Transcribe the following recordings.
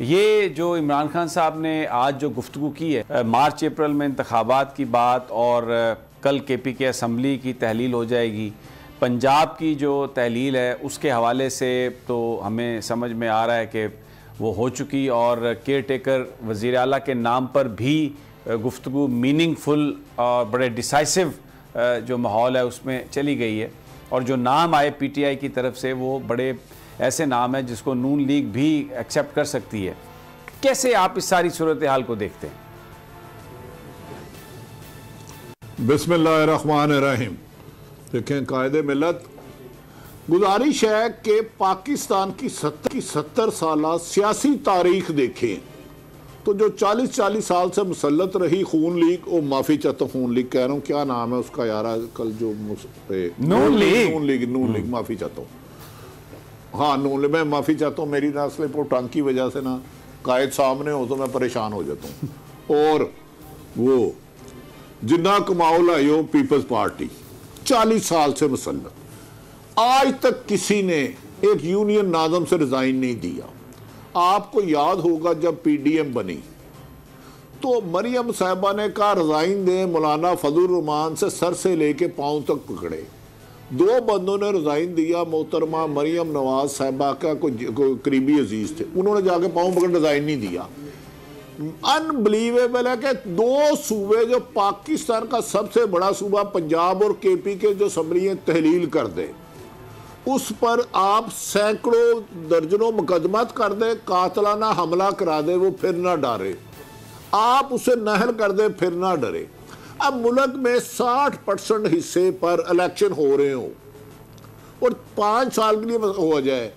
ये जो इमरान खान साहब ने आज जो गुफ्तगू की है, मार्च अप्रैल में इंतखाबात की बात और कल KPK असम्बली की तहलील हो जाएगी, पंजाब की जो तहलील है उसके हवाले से तो हमें समझ में आ रहा है कि वो हो चुकी और केयर टेकर वज़ीर आला के नाम पर भी गुफ्तगू मीनिंगफुल और बड़े डिसाइसिव जो माहौल है उसमें चली गई है। और जो नाम आए PTI की तरफ से वो बड़े ऐसे नाम है जिसको नून लीग भी एक्सेप्ट कर सकती है। कैसे आप इस सारी सूरत हाल को देखते हैं? बिस्मिल्लाहिर्रहमानिर्रहीम। देखें, कायदे मिलत गुजारिश है कि पाकिस्तान की 70 साल सियासी तारीख देखें तो जो 40 साल से मुसल्लत रही खून लीग, ओ माफ़ी चाहता हूँ, खून लीग कह रहा हूँ, क्या नाम है उसका यार कल जो नून लीग माफ़ी चाहता हूँ, हाँ नून लीग, मैं माफ़ी चाहता हूँ, मेरी ना स्लिप और टंग की वजह से ना कायद सामने हो तो मैं परेशान हो जाता हूँ। और वो जिन्ना कमाओ लायो पीपल्स पार्टी 40 साल से मुसल्लत, आज तक किसी ने एक यूनियन नाज़म से रिजाइन नहीं दिया। आपको याद होगा जब PDM बनी तो मरियम साहिबा ने कहा रिजाइन दें, मौलाना फजल रहमान से सर से लेके पांव तक पकड़े। 2 बंदों ने रिजाइन दिया, मोहतरमा मरियम नवाज साहिबा का कोई करीबी अजीज थे, उन्होंने जाके पांव पकड़ रिजाइन नहीं दिया। अनबिलीवेबल है कि 2 सूबे जो पाकिस्तान का सबसे बड़ा सूबा पंजाब और KPK जो असम्बलियां तहलील कर दे, उस पर आप सैकड़ों दर्जनों मुकदमत कर दे, कातलाना हमला करा दे, वो फिर ना डरे। आप उसे नहल कर दे फिर ना डरे। अब मुल्क में 60% हिस्से पर इलेक्शन हो रहे हो और 5 साल के लिए हो जाए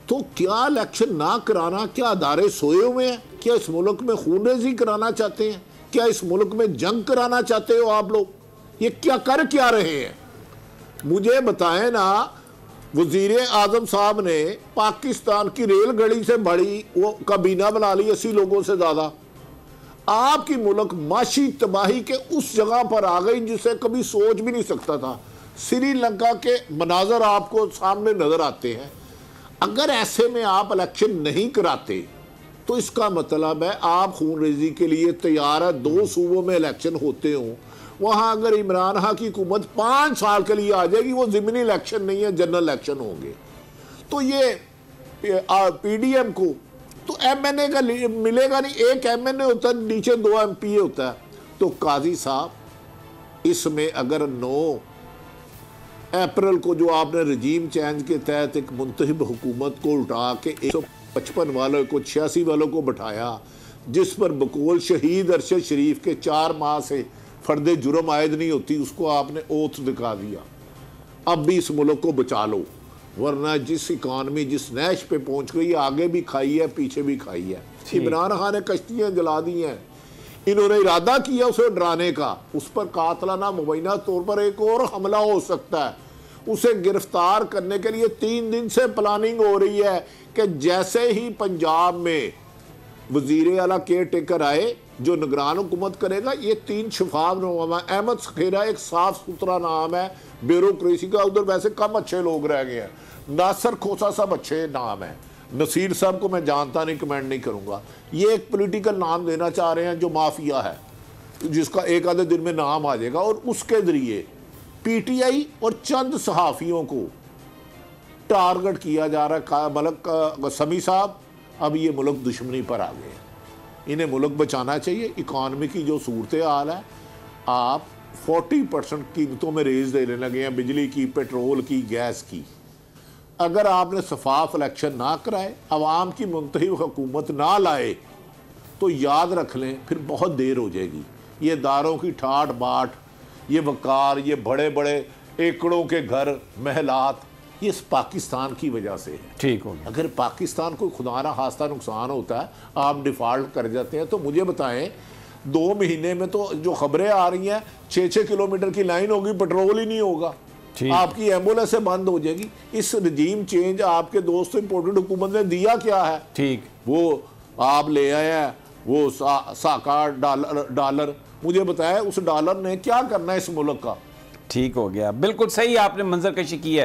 तो क्या इलेक्शन ना कराना, क्या अदारे सोए हुए हैं? क्या इस मुल्क में खूनरेजी कराना चाहते हैं? क्या इस मुल्क में जंग कराना चाहते हो आप लोग? ये क्या कर क्या रहे हैं मुझे बताएं ना। वजीर आजम साहब ने पाकिस्तान की रेलगाड़ी से बड़ी वो काबीना बना ली 80 लोगों से ज्यादा। आपकी मुल्क माशी तबाही के उस जगह पर आ गई जिसे कभी सोच भी नहीं सकता था। श्रीलंका के मनाजर आपको सामने नजर आते हैं। अगर ऐसे में आप इलेक्शन नहीं कराते तो इसका मतलब है आप खूनरेजी के लिए तैयार है। 2 सूबों में इलेक्शन होते हों, वहां अगर इमरान खान की हुकूमत 5 साल के लिए आ जाएगी, वो ज़िमनी इलेक्शन नहीं है, जनरल इलेक्शन होंगे। तो ये PDM को तो MNA का मिलेगा नहीं। एक MNA होता है, नीचे 2 MPA होता है। तो काजी साहब, इसमें अगर 9 अप्रैल को जो आपने रजीम चेंज के तहत एक मुंतखब हुकूमत को उठा के 155 वालों को 86 वालों को बैठाया, जिस पर बकौल शहीद अरशद शरीफ के 4 माह से फर्दे जुर्म आयद नहीं होती, उसको आपने ओथ दिखा दिया। अब भी इस मुल्क को बचा लो, वरना जिस इकानमी जिस नैश पे पहुंच गई, आगे भी खाई है पीछे भी खाई है। इमरान खान ने कश्तियां जला दी हैं, इन्होंने इरादा किया उसे डराने का। उस पर कातलाना मुबैना तौर पर एक और हमला हो सकता है। उसे गिरफ्तार करने के लिए 3 दिन से प्लानिंग हो रही है कि जैसे ही पंजाब में वजीर आला केयर टेकर आए जो निगरान हुकूमत करेगा, ये 3 शफाफ नाम है। अहमद सखेरा एक साफ सुथरा नाम है ब्यूरोक्रेसी का, उधर वैसे कम अच्छे लोग रह गए हैं। नासर खोसा सब अच्छे नाम है। नसीर साहब को मैं जानता नहीं, कमेंट नहीं करूंगा। ये एक पॉलिटिकल नाम देना चाह रहे हैं जो माफिया है, जिसका एक आधे दिन में नाम आ जाएगा, और उसके जरिए PTI और चंद सहाफ़ियों को टारगेट किया जा रहा है। मलक समी साहब अब ये मुल्क दुश्मनी पर आ गए हैं, इन्हें मुल्क बचाना चाहिए। इकानमी की जो सूरत हाल है, आप 40% कीमतों में रेज देने लगे हैं, बिजली की, पेट्रोल की, गैस की। अगर आपने शफाफ इलेक्शन ना कराए, अवाम की मुंतखब हुकूमत ना लाए, तो याद रख लें फिर बहुत देर हो जाएगी। ये दारों की ठाट बाट, ये वकार, ये बड़े बड़े एकड़ों के घर महलात, ये इस पाकिस्तान की वजह से है। ठीक हो गया। अगर पाकिस्तान को खुदा ना खास्ता नुकसान होता है, आप डिफ़ॉल्ट कर जाते हैं, तो मुझे बताएं 2 महीने में तो जो खबरें आ रही हैं 6-6 किलोमीटर की लाइन होगी, पेट्रोल ही नहीं होगा, आपकी एम्बुलेंस बांद हो जाएगी। इस रजीम चेंज आपके दोस्त इंपोर्टेड हुकूमत ने दिया क्या है? ठीक, वो आप ले आए हैं वो साकार डॉलर। मुझे बताया उस डॉलर ने क्या करना है इस मुल्क का? ठीक हो गया, बिल्कुल सही आपने मंजरकशी की है।